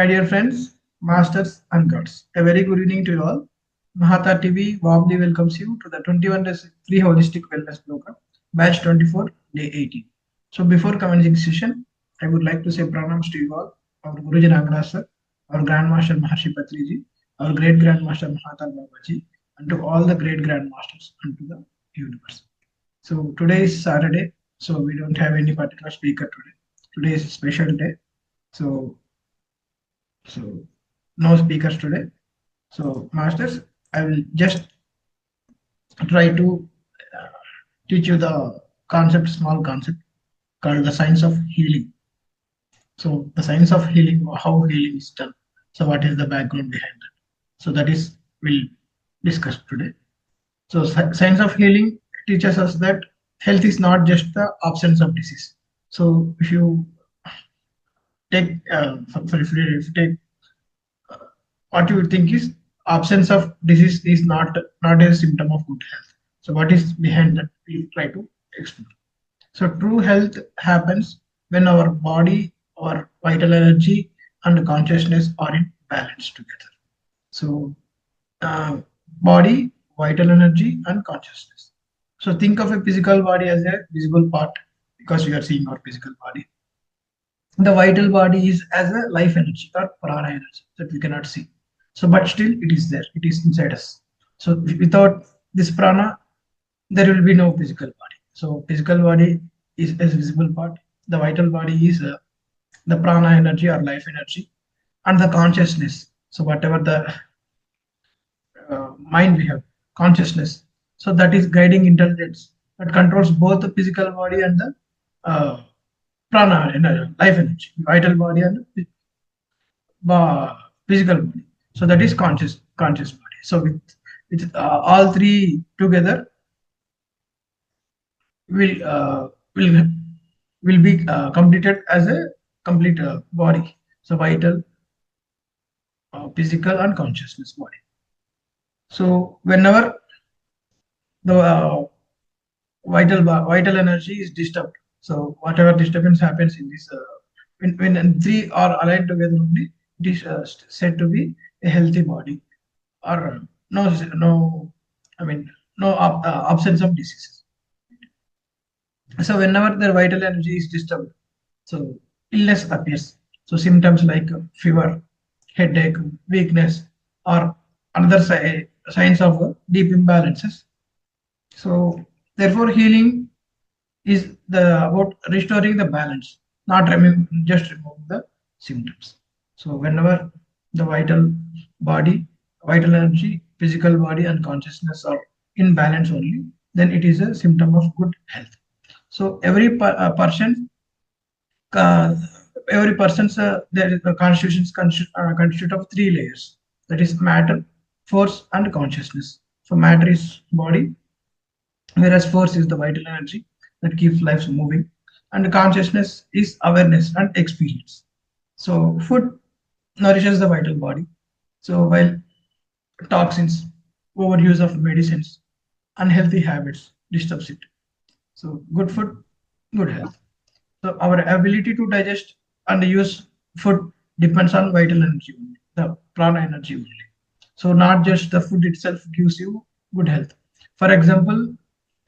dear friends, masters and gods, a very good evening to you all. Mahavatar TV warmly welcomes you to the 21 days free holistic wellness program, batch 24, day 18. So before commencing session, I would like to say pranams to you all, our Guruji Raghunath sir, our Grandmaster Maharshi Patriji, our great Grandmaster Mahavatar Babaji, and to all the great Grandmasters and to the universe. So today is Saturday, so we don't have any particular speaker today. Today is a special day. So no speakers today. So masters, I will just try to uh, teach you the concept, small concept called the science of healing. So the science of healing, how healing is done. So what is the background behind that? So that is we'll discuss today. So science of healing teaches us that health is not just the absence of disease. So if you take, if you take what you would think is absence of disease is not a symptom of good health. So what is behind that? We try to explore. So true health happens when our body, our vital energy, and consciousness are in balance together. So body, vital energy, and consciousness. So think of a physical body as a visible part because we are seeing our physical body. The vital body is as a life energy or prana energy that we cannot see. So, but still it is there. It is inside us. So, without this prana, there will be no physical body. So, physical body is a visible part. The vital body is the prana energy or life energy, and the consciousness. So, whatever the mind we have, consciousness. So, that is guiding intelligence that controls both the physical body and the uh, prana energy, life energy, vital body and physical body. So that is conscious body. So with all three together will will be completed as a complete body. So vital, physical, and consciousness body. So whenever the vital energy is disturbed, so whatever disturbance happens in this, when three are aligned together only, it is said to be a healthy body or no, I mean no absence of diseases. So whenever their vital energy is disturbed, so illness appears. So symptoms like fever, headache, weakness, or another signs of deep imbalances. So therefore, healing is the about restoring the balance, not just remove the symptoms. So whenever the body, vital energy, physical body, and consciousness are in balance only, then it is a symptom of good health. So person, uh, every person's there is the constitutions constitute of three layers. That is matter, force, and consciousness. So matter is body, whereas force is the vital energy that keeps life moving, and consciousness is awareness and experience. So food nourishes the vital body. So while toxins, overuse of medicines, unhealthy habits disturbs it. So good food, good health. So our ability to digest and use food depends on vital energy only, the prana energy only. So not just the food itself gives you good health. For example,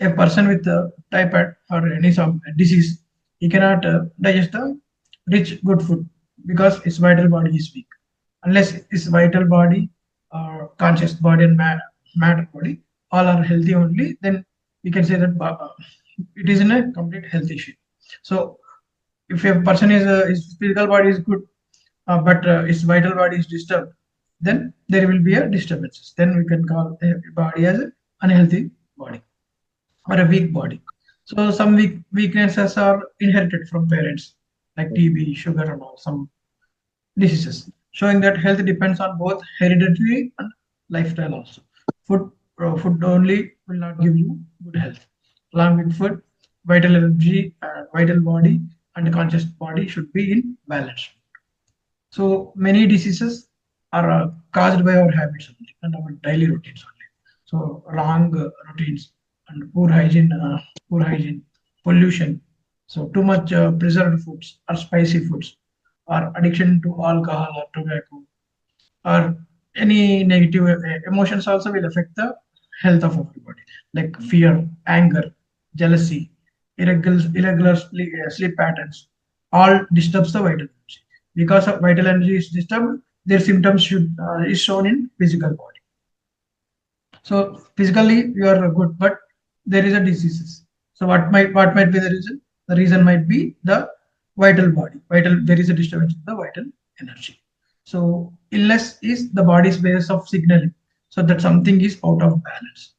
a person with typhoid or any some disease, he cannot digest the rich good food because his vital body is weak. Unless his vital body, conscious body and matter body all are healthy only, then we can say that it is in a complete health issue. So if a person is his physical body is good, but his vital body is disturbed, then there will be a disturbances. Then we can call a body as an unhealthy body or a weak body. So some weaknesses are inherited from parents like TB, sugar, and all some diseases, showing that health depends on both hereditary and lifestyle also. Food, food only will not give you good health. Along with food, vital energy, vital body, and conscious body should be in balance. So many diseases are caused by our habits only and our daily routines only. So wrong routines and poor hygiene, pollution. So too much preserved foods or spicy foods or addiction to alcohol or tobacco, or any negative emotions also will affect the health of everybody, like fear, anger, jealousy, irregular sleep patterns, all disturbs the vital energy. Because of vital energy is disturbed, their symptoms should is shown in physical body. So physically you are good, but there is a diseases. So what might be the reason? The reason might be the vital body. Vital, there is a disturbance in the vital energy. So illness is the body's ways of signaling so that something is out of balance.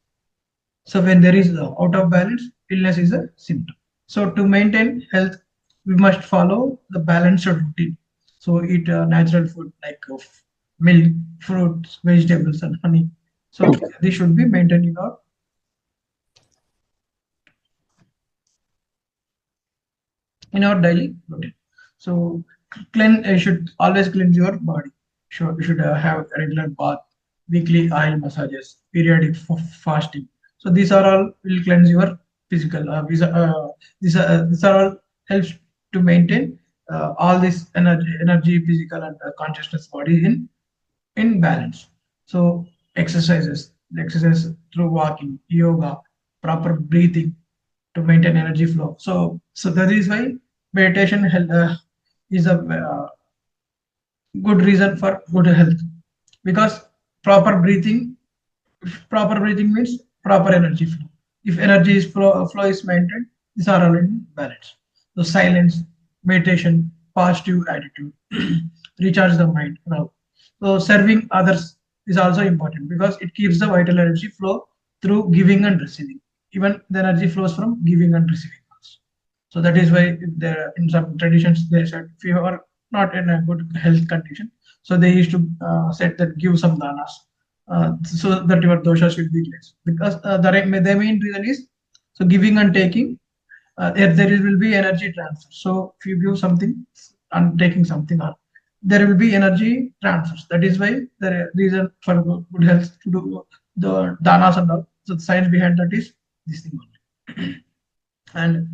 So when there is out of balance, illness is a symptom. So to maintain health, we must follow the balanced routine. So eat natural food like milk, fruits, vegetables, and honey. So this should be maintained in our daily routine. So should always cleanse your body. You should have a regular bath, weekly oil massages, periodic fasting. So these are all will cleanse your physical. These are all helps to maintain all this energy, physical and consciousness body in balance. So exercise through walking, yoga, proper breathing to maintain energy flow. So that is why meditation is a good reason for good health, because proper breathing proper breathing means proper energy flow. If energy is flow is maintained, these are all in balance. So silence, meditation, positive attitude, recharge the mind. Now, so serving others is also important because it keeps the vital energy flow through giving and receiving. Even the energy flows from giving and receiving also. So that is why there in some traditions they said if you are not in a good health condition, so they used to said that give some danas so that your doshas will be cleansed. Because the main reason is so giving and taking, will be energy transfer. So if you give something and taking something on, there will be energy transfers. That is why the reason for good health to do the danas and all. So the science behind that is this thing only. And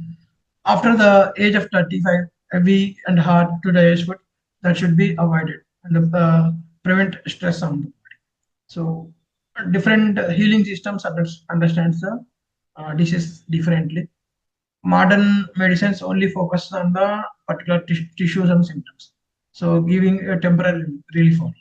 after the age of 35, heavy and hard to digest food that should be avoided and prevent stress on the body. So different healing systems understands the disease differently. Modern medicines only focus on the particular tissues and symptoms, so giving a temporary relief only.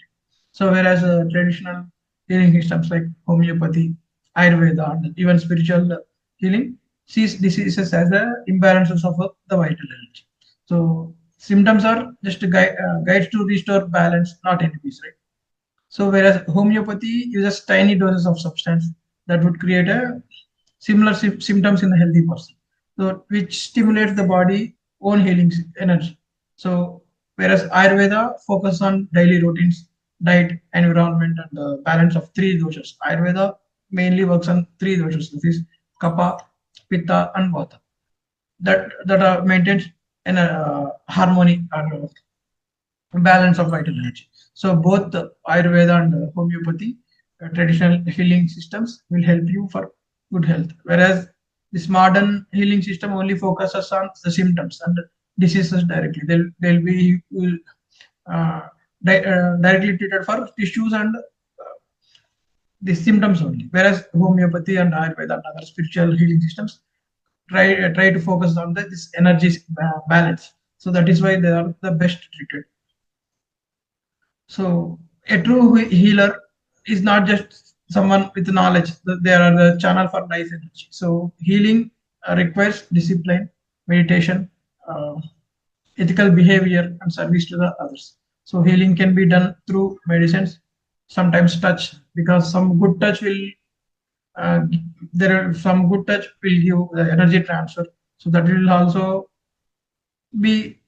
So whereas traditional healing systems like homeopathy, Ayurveda, and even spiritual healing sees diseases as the imbalances of the vital energy. So symptoms are just guides to restore balance, not enemies, right? So whereas homeopathy uses tiny doses of substance that would create a similar symptoms in a healthy person, so which stimulates the body own healing energy. So whereas Ayurveda focuses on daily routines, diet, environment, and the balance of three doshas. Ayurveda mainly works on three doshas, that is Kapha, Pitta, and Vata. That are maintained in a harmony or balance of vital energy. So both the Ayurveda and homeopathy, traditional healing systems will help you for good health. Whereas this modern healing system only focuses on the symptoms and diseases directly. They'll be uh, directly treated for tissues and the symptoms only. Whereas homeopathy and Ayurveda and other spiritual healing systems try to focus on this energy balance. So that is why they are the best treated. So a true healer is not just someone with knowledge. They are the channel for life energy. So healing requires discipline, meditation, uh, ethical behavior, and service to the others. So healing can be done through medicines, sometimes touch, because some good touch will uh, there are some good touch will give energy transfer. So that will also be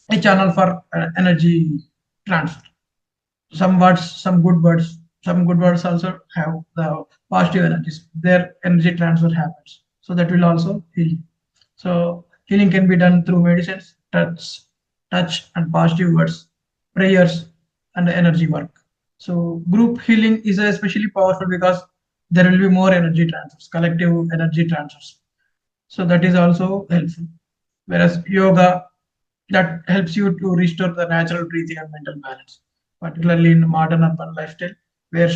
a channel for energy transfer. Some good words also have the positive energies. Their energy transfer happens. So that will also heal. So healing can be done through medicines, touch and positive words, prayers, and energy work. So group healing is especially powerful because there will be more energy transfers, collective energy transfers. So that is also helpful. Whereas yoga that helps you to restore the natural breathing and mental balance, particularly in modern urban lifestyle where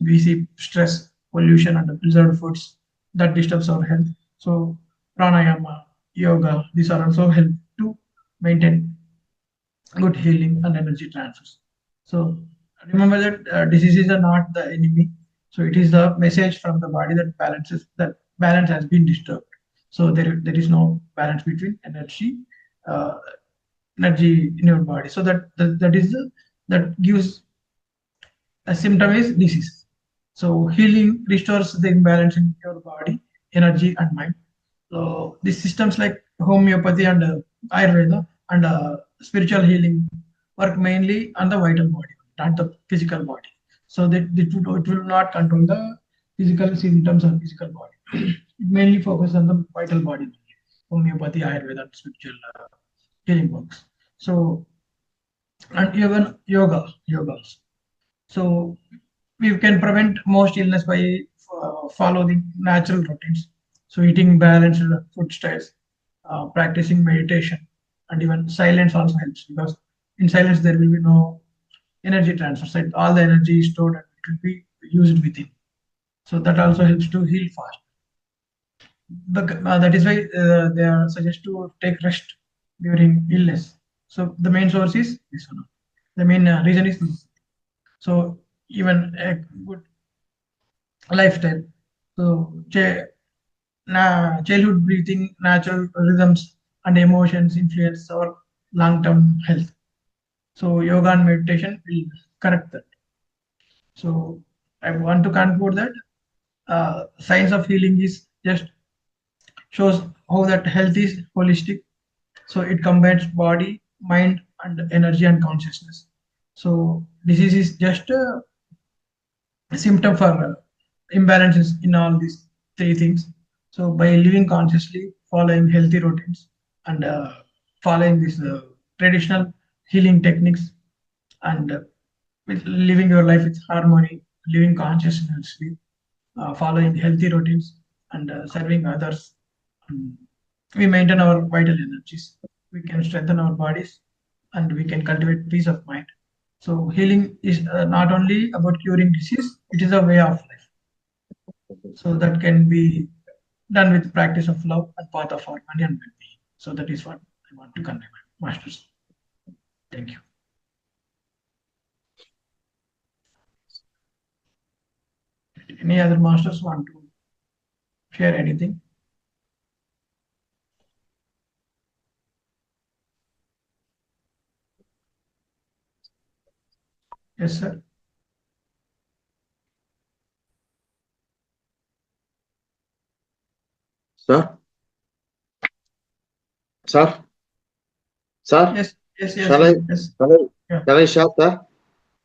we see stress, pollution, and preserved foods that disturbs our health. So pranayama, yoga, these are also help to maintain good healing and energy transfers. So remember that diseases are not the enemy. So it is the message from the body that balance has been disturbed. So there is no balance between uh, energy in your body. So that is that gives a symptom is disease. So healing restores the imbalance in your body, energy and mind. So these systems like homeopathy and Ayurveda and spiritual healing work mainly on the vital body, not the physical body. So that it will not control the physical symptoms of physical body. It mainly focuses on the vital body. Homeopathy, Ayurveda, and spiritual healing works. So and even yoga also. So we can prevent most illness by following natural routines. So eating balanced food styles, practicing meditation, and even silence also helps because in silence there will be no energy transfer. So all the energy is stored and it will be used within. So that also helps to heal fast. That is why they are suggest to take rest during illness. So the main source is this one. The main reason is this. So even a good lifestyle. So childhood breathing, natural rhythms, and emotions influence our long-term health. So yoga and meditation will correct that. So I want to conclude that science of healing is just shows how that health is holistic. So it combines body, mind, and energy and consciousness. So disease is just a symptom for imbalances in all these three things. So by living consciously, following healthy routines, and following these traditional healing techniques, and with living your life with harmony, living consciously, following healthy routines, and serving others, we maintain our vital energies. We can strengthen our bodies, and we can cultivate peace of mind. So healing is not only about curing disease; it is a way of life. So that can be done with practice of love and path of harmony and well-being. So that is what I want to convey, my masters. Thank you. Any other masters want to share anything? Yes, sir. Sir, sir, sir, Yes, yes, yes, shall I, yes, yes. shall I, Yeah. shall I shout, sir?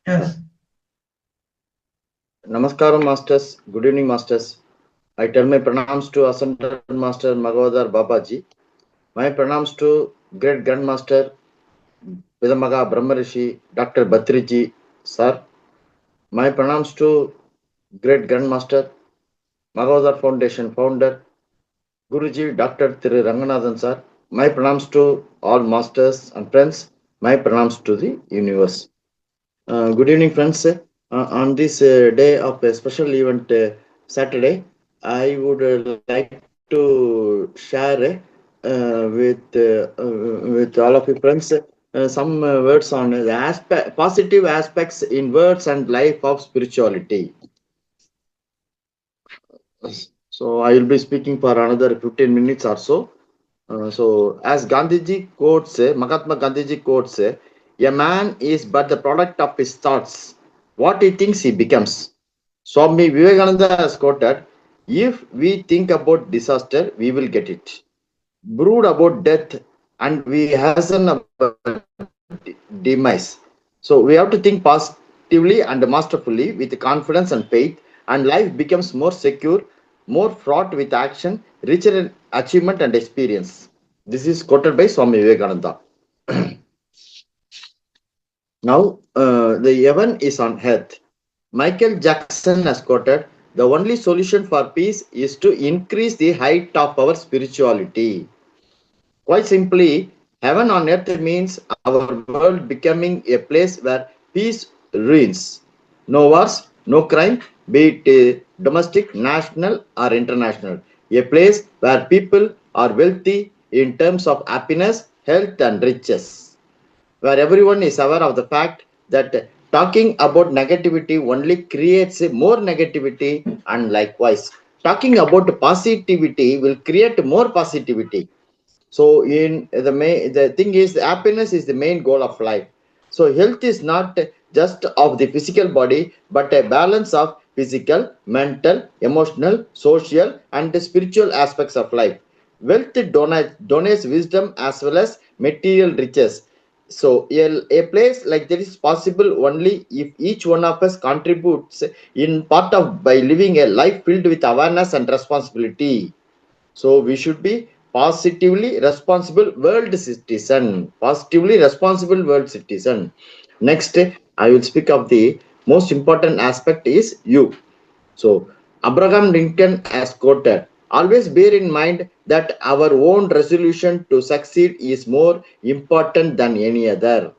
Yes. Namaskaram, masters. Good evening, masters. I tell my pranams to Ascended Master Mahavatar Babaji. My pranams to Great Grandmaster Vidamaga Brahmarishi Dr. Batriji, sir. My pranams to Great Grandmaster Mahavatar Foundation founder Guruji Dr. Thiru Ranganathan, sir. My pranams to all masters and friends. My pranams to the universe. Good evening, friends. On this day of a special event, Saturday, I would like to share with all of you friends some words on the positive aspects in words and life of spirituality. So I will be speaking for another 15 minutes or so. So as Gandhiji quotes, Mahatma Gandhiji quotes, a man is but the product of his thoughts. What he thinks he becomes. Swami Vivekananda has quoted, if we think about disaster, we will get it. Brood about death and we hasten our demise. So we have to think positively and masterfully with confidence and faith, and life becomes more secure, more fraught with action, richer in achievement and experience. This is quoted by Swami Vivekananda. Now, the heaven is on earth. Michael Jackson has quoted, the only solution for peace is to increase the height of our spirituality. Quite simply, Heaven on earth means our world becoming a place where peace reigns. No wars, no crime, be it domestic, national, or international. A place where people are wealthy in terms of happiness, health, and riches, where everyone is aware of the fact that talking about negativity only creates more negativity, and likewise talking about positivity will create more positivity. So in the thing is, happiness is the main goal of life. So health is not just of the physical body, but a balance of physical, mental, emotional, social, and spiritual aspects of life. Wealth donates wisdom as well as material riches. So a place like that is possible only if each one of us contributes in part of by living a life filled with awareness and responsibility. So we should be positively responsible world citizen. Positively responsible world citizen. Next, I will speak of the most important aspect is you. So Abraham Lincoln has quoted, always bear in mind that our own resolution to succeed is more important than any other.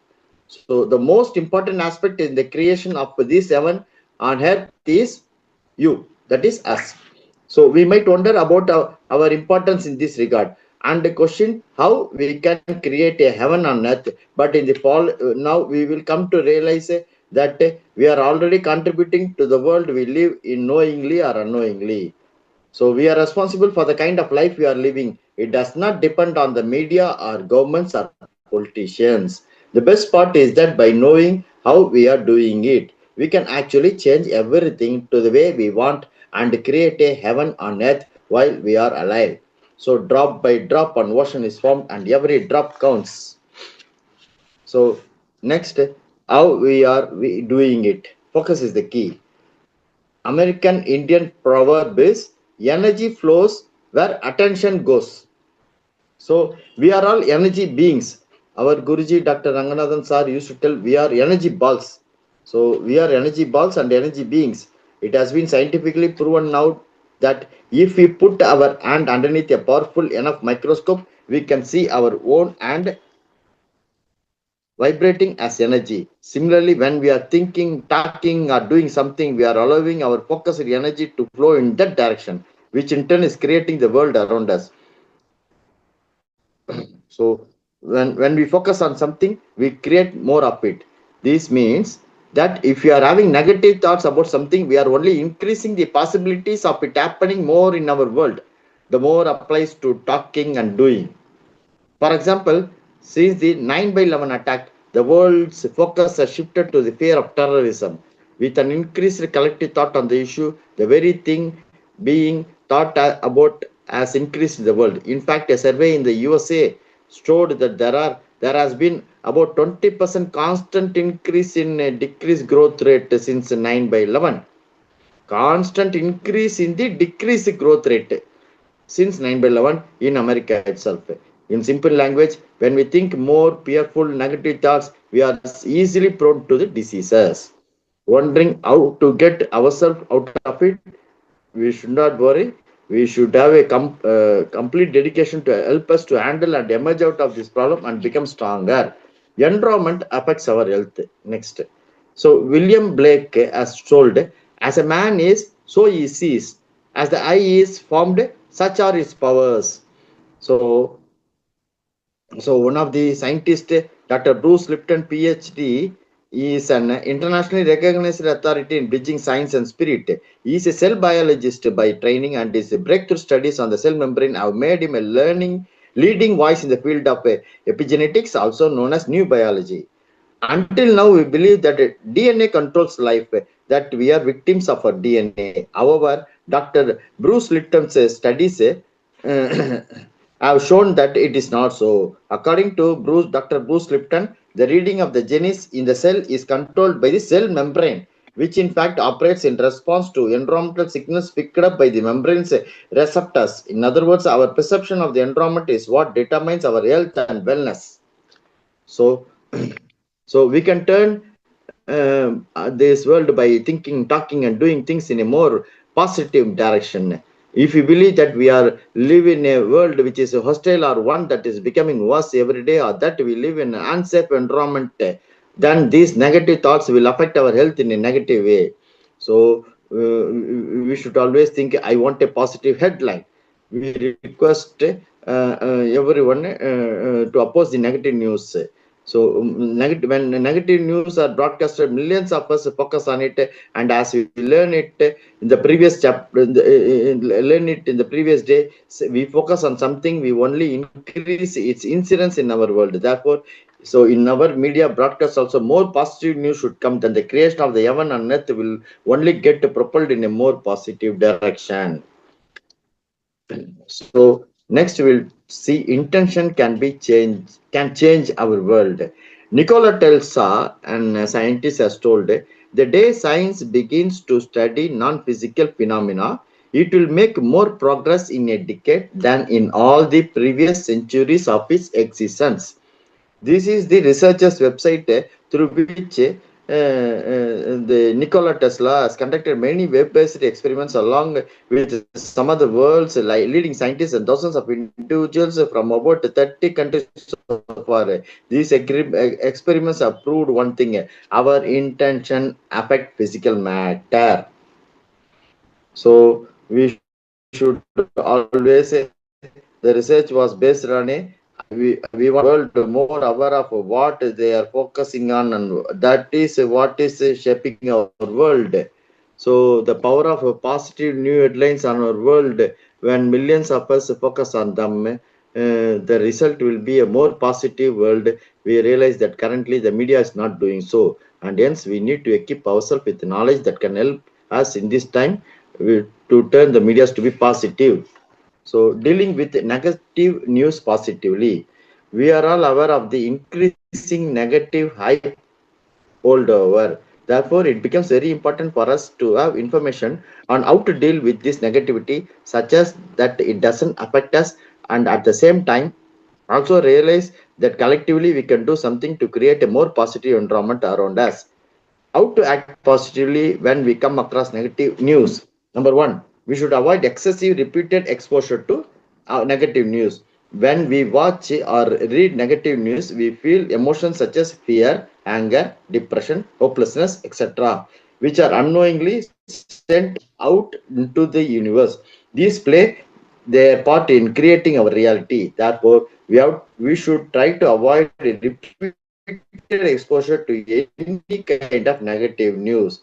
So the most important aspect in the creation of this heaven on earth is you, that is us. So we might wonder about our importance in this regard and question how we can create a heaven on earth. But in the fall, now we will come to realize that we are already contributing to the world we live in, knowingly or unknowingly. So we are responsible for the kind of life we are living. It does not depend on the media or governments or politicians. The best part is that by knowing how we are doing it, we can actually change everything to the way we want and create a heaven on earth while we are alive. So drop by drop an ocean is formed and every drop counts. So next, how we doing it. Focus is the key. American Indian proverb is energy flows where attention goes. So we are all energy beings. Our Guruji Dr. Ranganathan sir used to tell we are energy balls. So we are energy balls and energy beings. It has been scientifically proven now that if we put our hand underneath a powerful enough microscope, we can see our own hand vibrating as energy. Similarly, when we are thinking, talking, or doing something, we are allowing our focused energy to flow in that direction, which in turn is creating the world around us. So, when we focus on something, we create more of it. This means that if we are having negative thoughts about something, we are only increasing the possibilities of it happening more in our world. The more applies to talking and doing. For example, since the 9/11 attack, the world's focus has shifted to the fear of terrorism. With an increased collective thought on the issue, the very thing being thought about has increased in the world. In fact, a survey in the USA showed that there has been about 20% constant increase in a decreased growth rate since 9/11. Constant increase in the decreased growth rate since 9/11 in America itself. In simple language, when we think more fearful, negative thoughts, we are easily prone to the diseases. Wondering how to get ourselves out of it, we should not worry. We should have a complete dedication to help us to handle and emerge out of this problem and become stronger. Environment affects our health. Next. So William Blake has told, as a man is, so he sees. As the eye is formed, such are its powers. So, so one of the scientists, Dr. Bruce Lipton, PhD, is an internationally recognized authority in bridging science and spirit. He is a cell biologist by training, and his breakthrough studies on the cell membrane have made him a leading voice in the field of epigenetics, also known as new biology. Until now, we believe that DNA controls life, that we are victims of our DNA. However, Dr. Bruce Lipton's studies have shown that it is not so. According to Dr. Bruce Lipton, the reading of the genes in the cell is controlled by the cell membrane, which in fact operates in response to environmental signals picked up by the membrane's receptors. In other words, our perception of the environment is what determines our health and wellness. So, so we can turn this world by thinking, talking, and doing things in a more positive direction. If you believe that we are live in a world which is hostile or one that is becoming worse every day, or that we live in an unsafe environment, then these negative thoughts will affect our health in a negative way. So we should always think, I want a positive headline. We request everyone to oppose the negative news. So negative, when negative news are broadcasted, millions of us focus on it, and as we learn it in the previous chapter, learn it in the previous day, so we focus on something, we only increase its incidence in our world. Therefore, so in our media broadcast also, more positive news should come. Then the creation of the heaven and earth will only get propelled in a more positive direction. So next we'll see intention can change our world. Nikola Tesla, and a scientist, has told, the day science begins to study non-physical phenomena, it will make more progress in a decade than in all the previous centuries of its existence. This is the researchers' website through which the Nikola Tesla has conducted many web-based experiments along with some of the world's leading scientists and thousands of individuals from about 30 countries so far. These experiments have proved one thing: our intention affect physical matter. So we should always say the research was based on we want the world more aware of what they are focusing on, and that is what is shaping our world. So the power of positive new headlines on our world, when millions of us focus on them, the result will be a more positive world. We realize that currently the media is not doing so, and hence we need to equip ourselves with knowledge that can help us in this time to turn the media to be positive. So, dealing with negative news positively, we are all aware of the increasing negative hype all over. Therefore, it becomes very important for us to have information on how to deal with this negativity, such as that it doesn't affect us, and at the same time, also realize that collectively we can do something to create a more positive environment around us. How to act positively when we come across negative news? Number one, we should avoid excessive repeated exposure to negative news. When we watch or read negative news, we feel emotions such as fear, anger, depression, hopelessness, etc., which are unknowingly sent out into the universe. These play their part in creating our reality. Therefore, we should try to avoid repeated exposure to any kind of negative news.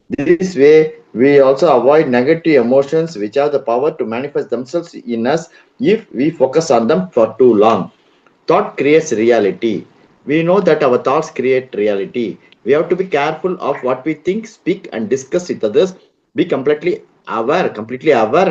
This way, we also avoid negative emotions which have the power to manifest themselves in us if we focus on them for too long. Thought creates reality. We know that our thoughts create reality. We have to be careful of what we think, speak, and discuss with others. Be completely aware,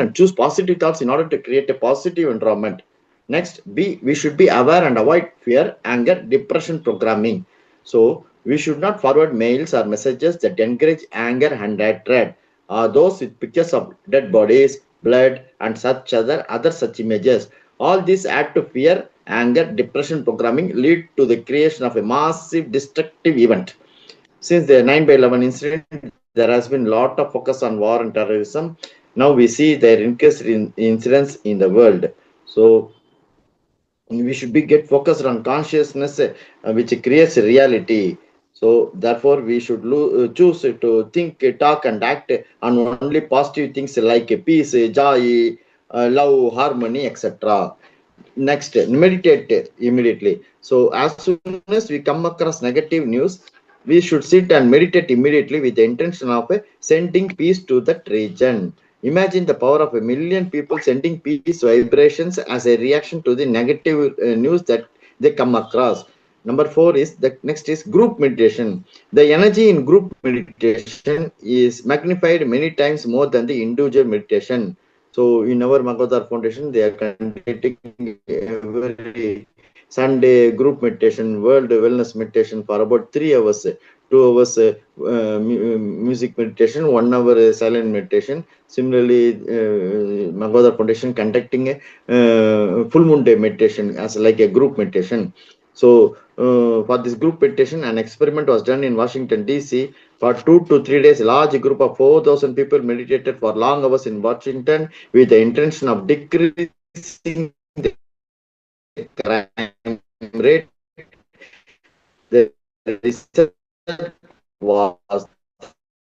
and choose positive thoughts in order to create a positive environment. Next, we should be aware and avoid fear, anger, depression programming. So we should not forward mails or messages that encourage anger and hatred, or those with pictures of dead bodies, blood, and such other such images. All these add to fear, anger, depression programming, lead to the creation of a massive destructive event. Since the 9/11 incident, there has been a lot of focus on war and terrorism. Now we see their increased incidents in the world. So we should be get focused on consciousness, which creates reality. So therefore we should choose to think, talk, and act on only positive things like peace, joy, love, harmony, etc. Next, meditate immediately. So as soon as we come across negative news, we should sit and meditate immediately with the intention of sending peace to that region. Imagine the power of a million people sending peace vibrations as a reaction to the negative news that they come across. Number four is the next is group meditation. The energy in group meditation is magnified many times more than the individual meditation. So in our Mahavatar Foundation, they are conducting every Sunday group meditation, world wellness meditation for about 3 hours. 2 hours music meditation, 1 hour silent meditation. Similarly, Mahavatar Foundation conducting a full moon day meditation as like a group meditation. So for this group meditation, an experiment was done in Washington D.C. For 2 to 3 days. A large group of 4,000 people meditated for long hours in Washington with the intention of decreasing the crime rate. The result was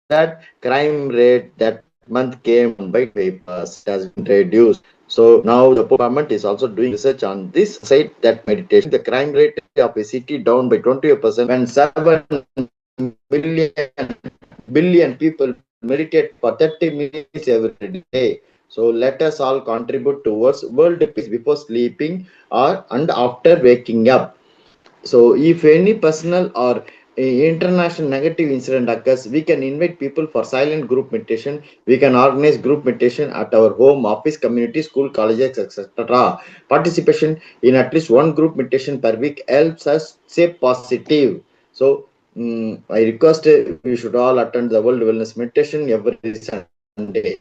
that crime rate that month came down by 25%. It has been reduced. So now the police department is also doing research on this site that meditation the crime rate of a city down by 20% when 7 billion people meditate for 30 minutes every day. So let us all contribute towards world peace before sleeping or and after waking up. So if any personal or international negative incident occurs, we can invite people for silent group meditation. We can organize group meditation at our home, office, community, school, colleges, etc. Participation in at least one group meditation per week helps us stay positive. So I request we should all attend the World Wellness Meditation every Sunday.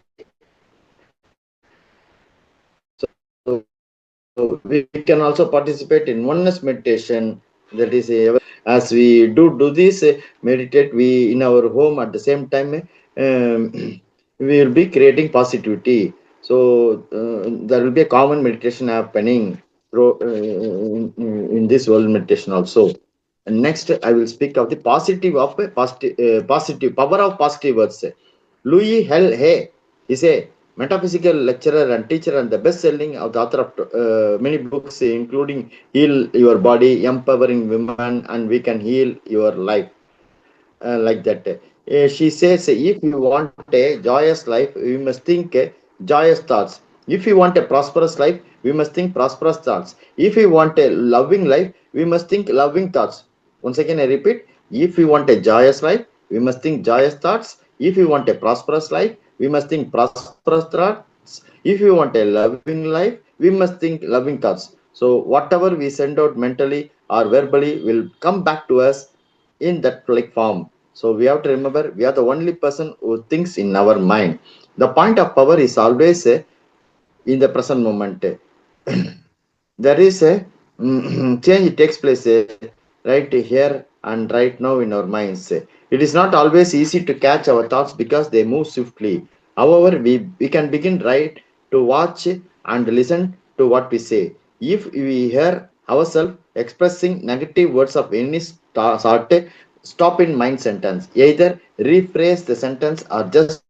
So we can also participate in oneness meditation. That is as we do this meditate we in our home at the same time we will be creating positivity. So there will be a common meditation happening in this world meditation also. And next I will speak of the positive power of positive words. Louis Hell Hay is a metaphysical lecturer and teacher and the best-selling of the author of many books, including Heal Your Body, Empowering Women, and We Can Heal Your Life. Like that. She says, if you want a joyous life, we must think joyous thoughts. If you want a prosperous life, we must think prosperous thoughts. If you want a loving life, we must think loving thoughts. Once again, I repeat, if we want a joyous life, we must think joyous thoughts. If we want a prosperous life, we must think prosperous thoughts. If we want a loving life, we must think loving thoughts. So, whatever we send out mentally or verbally will come back to us in that like form. So we have to remember we are the only person who thinks in our mind. The point of power is always in the present moment. There is a change takes place right here and right now in our minds. It is not always easy to catch our thoughts because they move swiftly. However, we can begin right to watch and listen to what we say. If we hear ourselves expressing negative words of any sort, stop in mind sentence. Either rephrase the sentence or just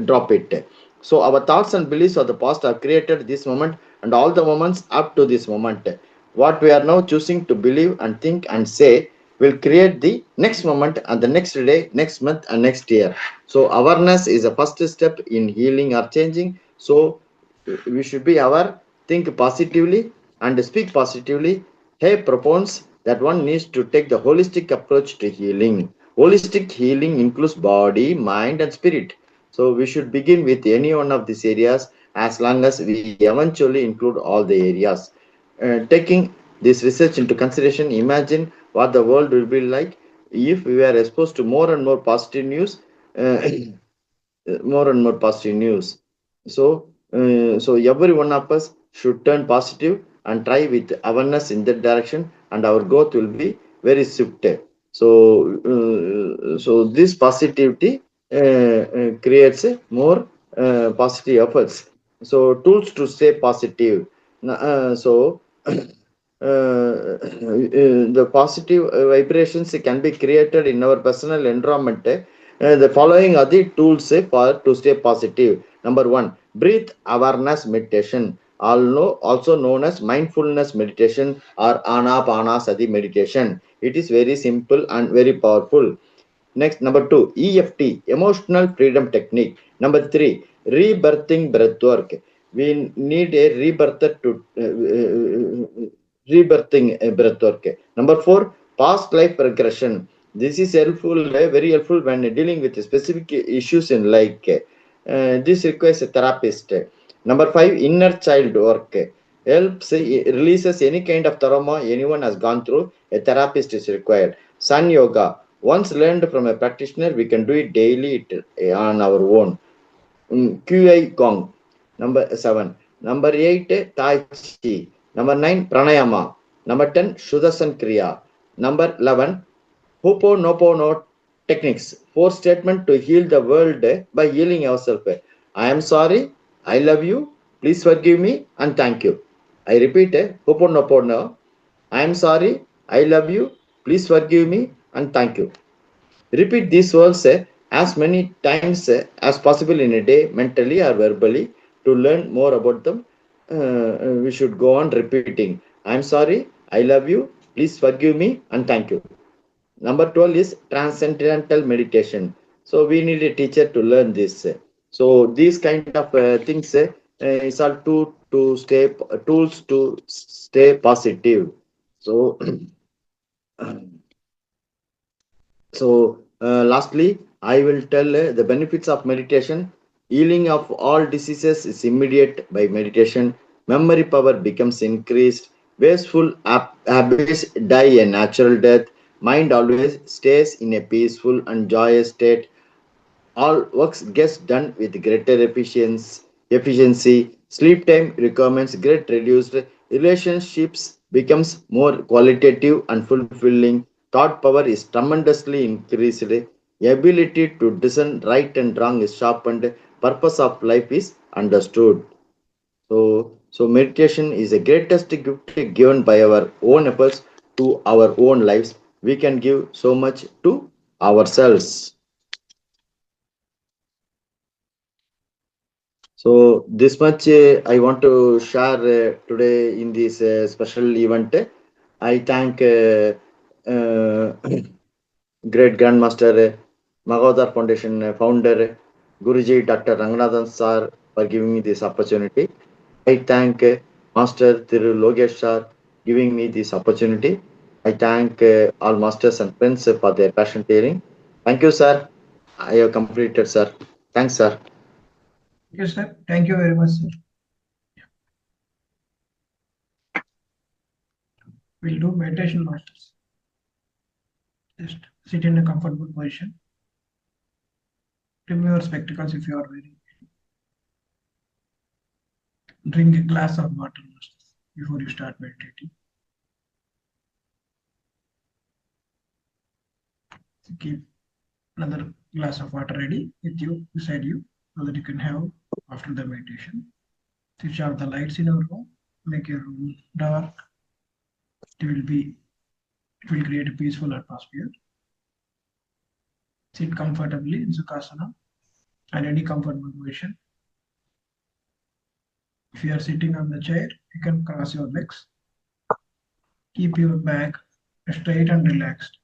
drop it. So our thoughts and beliefs of the past are created this moment and all the moments up to this moment. What we are now choosing to believe and think and say will create the next moment and the next day, next month and next year. So awareness is a first step in healing or changing. So we should be aware, think positively and speak positively. Hay propounds that one needs to take the holistic approach to healing. Holistic healing includes body, mind, and spirit. So we should begin with any one of these areas as long as we eventually include all the areas. Taking this research into consideration, imagine what the world will be like if we were exposed to more and more positive news. More and more positive news. So every one of us should turn positive and try with awareness in that direction, and our growth will be very swift. So this positivity creates more positive efforts. So tools to stay positive. So the positive vibrations can be created in our personal environment. The following are the tools for to stay positive. Number one, breathe awareness meditation, also known as mindfulness meditation or anapanasati meditation. It is very simple and very powerful. Next, number two, EFT, emotional freedom technique. Number three, rebirthing breathwork. We need a rebirthing breathwork. Number four, past life regression. This is helpful, very helpful when dealing with specific issues in like. This requires a therapist. Number five, inner child work. Helps releases any kind of trauma anyone has gone through. A therapist is required. Sun yoga. Once learned from a practitioner, we can do it daily on our own. QI Gong. Number seven. Number eight, Tai Chi. Number nine, Pranayama. Number 10, Shudasan Kriya. Number 11, Hoponopono techniques. Four statement to heal the world by healing yourself. I am sorry, I love you, please forgive me, and thank you. I repeat, Hoponopono. I am sorry, I love you, please forgive me, and thank you. Repeat these words as many times as possible in a day, mentally or verbally. To learn more about them, we should go on repeating. I am sorry, I love you, please forgive me, and thank you. Number 12 is transcendental meditation. So we need a teacher to learn this. So these kind of things is all tools to stay positive. So lastly, I will tell the benefits of meditation. Healing of all diseases is immediate by meditation. Memory power becomes increased. Wasteful habits die a natural death. Mind always stays in a peaceful and joyous state. All works gets done with greater efficiency. Sleep time requirements get reduced. Relationships becomes more qualitative and fulfilling. Thought power is tremendously increased. Ability to discern right and wrong is sharpened. Purpose of life is understood. So meditation is the greatest gift given by our own efforts to our own lives. We can give so much to ourselves. So this much I want to share today in this special event. I thank great Grandmaster Mahavatar Foundation founder Guruji Dr. Ranganathan Sir for giving me this opportunity. I thank Master Thiru Logesh Sir giving me this opportunity. I thank all masters and friends for their passion sharing. Thank you, sir. I have completed, sir. Thanks, sir. Yes, sir. Thank you very much, sir. We'll do meditation, masters. Just sit in a comfortable position. Remove your spectacles if you are wearing. Drink a glass of water, masters, before you start meditating. So keep another glass of water ready with you, beside you, so that you can have after the meditation. Switch off the lights in your room. Make your room dark. It will create a peaceful atmosphere. Sit comfortably in Sukhasana and any comfortable position. If you are sitting on the chair, you can cross your legs. Keep your back straight and relaxed.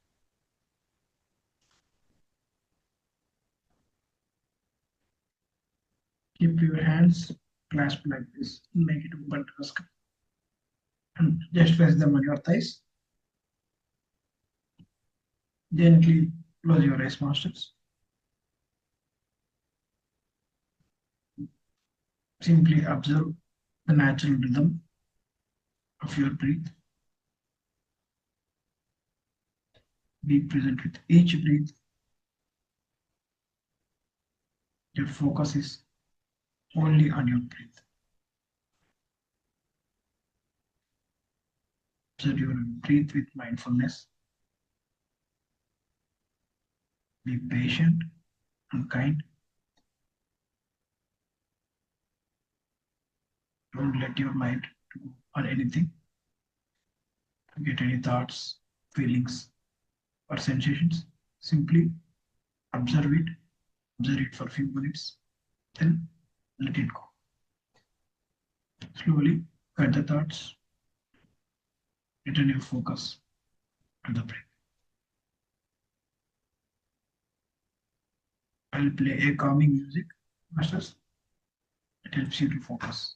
Keep your hands clasped like this. Make it open to the sky. And just press them on your thighs. Gently close your eyes, masters. Simply observe the natural rhythm of your breath. Be present with each breath. Your focus is only on your breath. Observe your breath with mindfulness. Be patient and kind. Don't let your mind go on anything, get any thoughts, feelings, or sensations. Simply observe it. Observe it for a few minutes. Then let it go. Slowly cut the thoughts. Return your focus to the breath. I'll play a calming music, masters. It helps you to focus.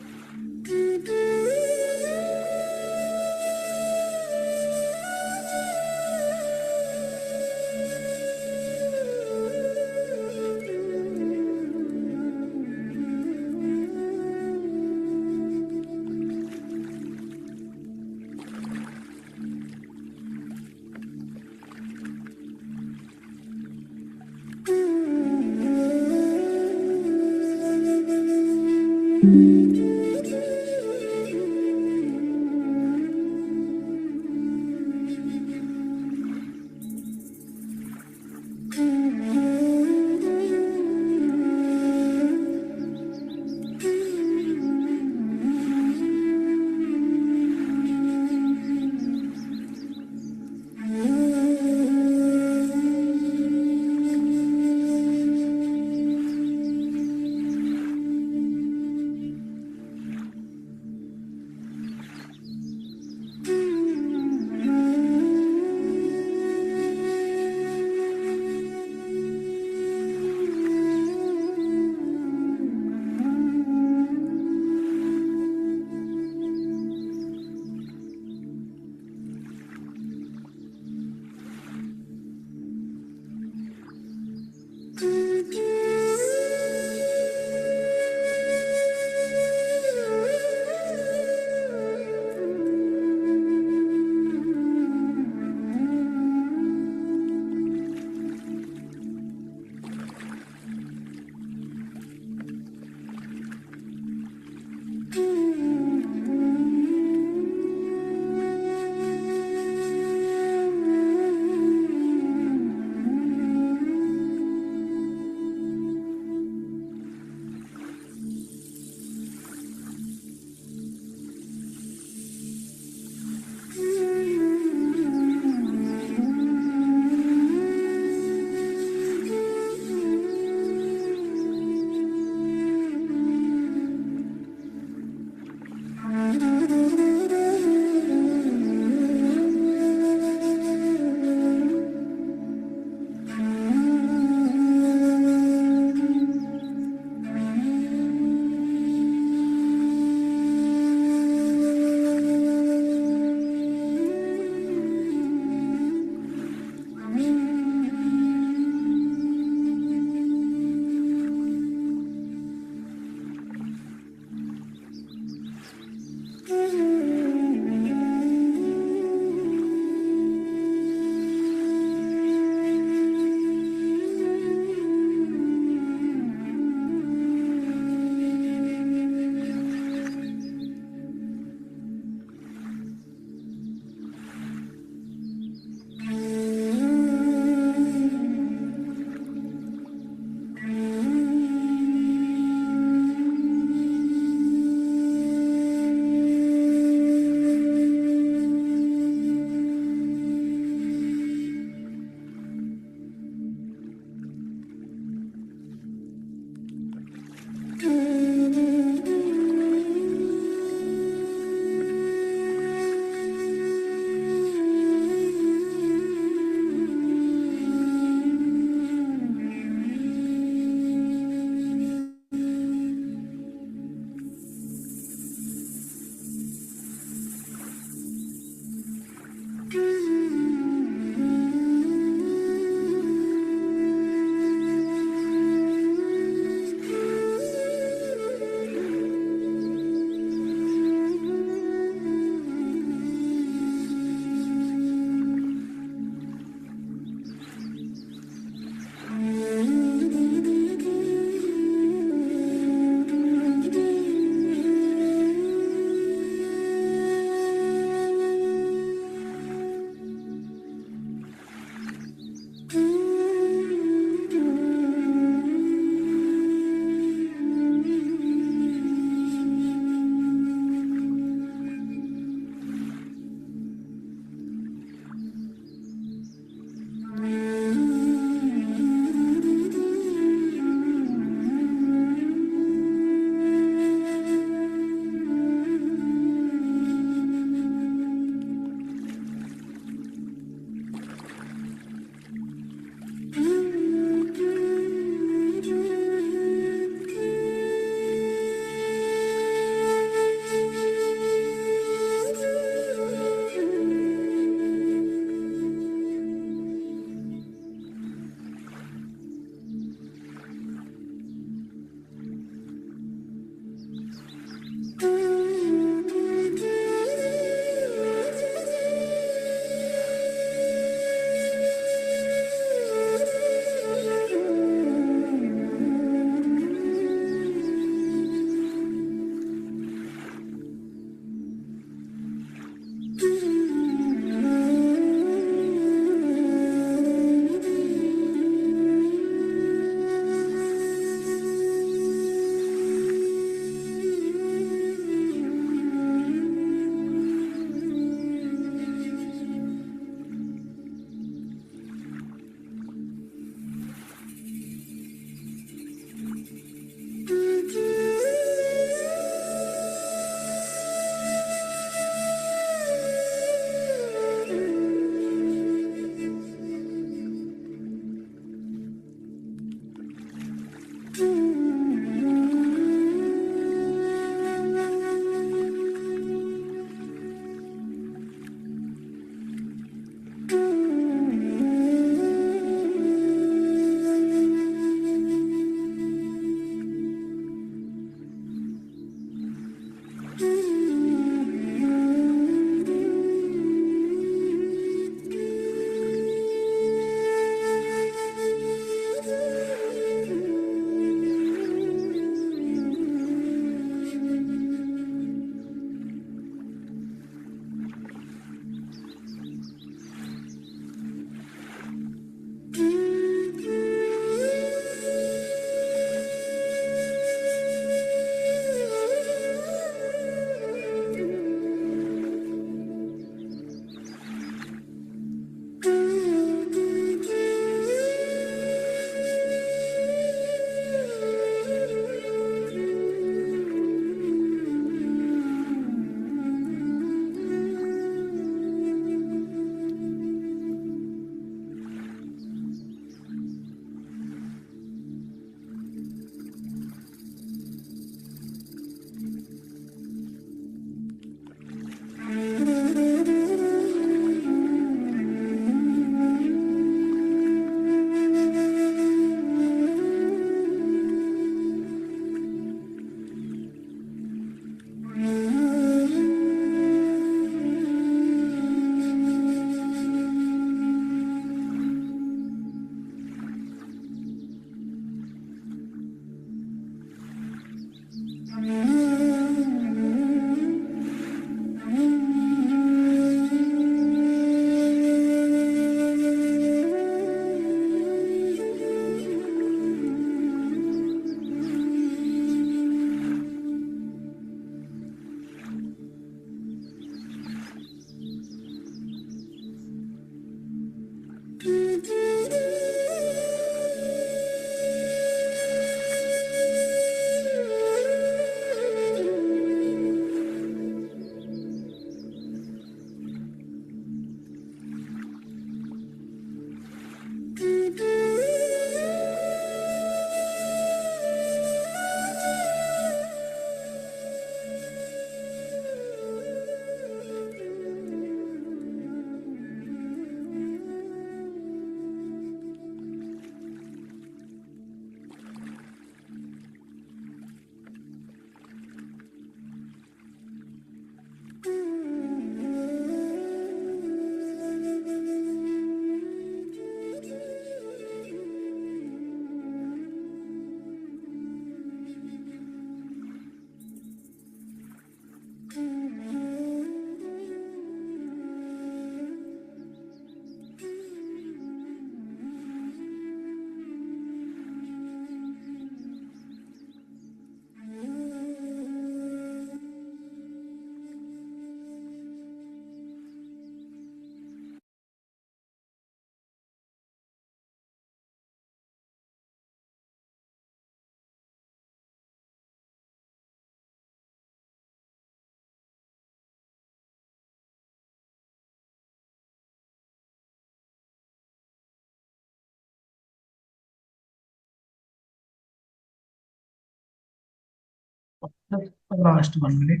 Last 1 minute.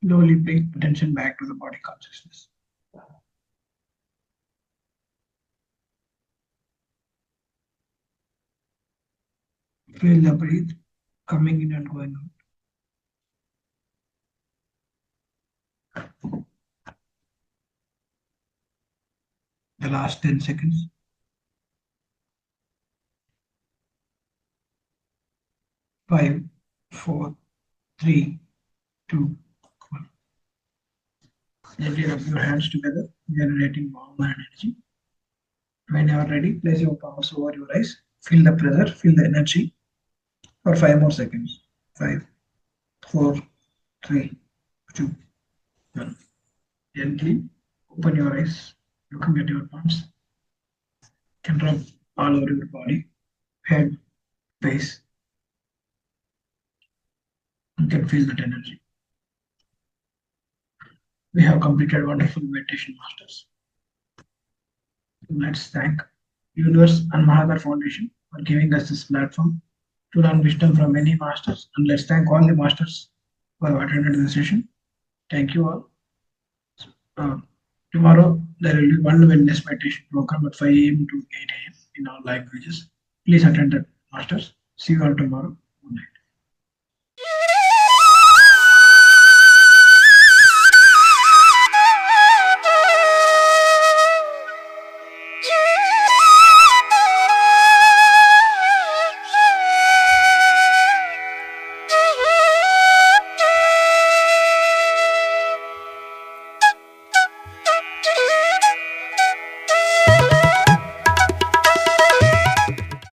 Slowly bring attention back to the body consciousness. Feel the breath coming in and going out. The last 10 seconds. 5, 4, 3, 2, 1. Gently rub your hands together, generating warm energy. When you are ready, place your palms over your eyes. Feel the pressure, feel the energy for 5 more seconds. 5, 4, 3, 2, 1. Gently open your eyes, looking at your palms. Can rub all over your body, head, face. You can feel that energy. We have completed wonderful meditation masters. Let's thank Universe and Mahavatar Foundation for giving us this platform to learn wisdom from many masters. And let's thank all the masters who have attended the session. Thank you all. Uh, Tomorrow there will be one wellness meditation program at 5 a.m. to 8 a.m. in all languages. Please attend that, masters. See you all tomorrow.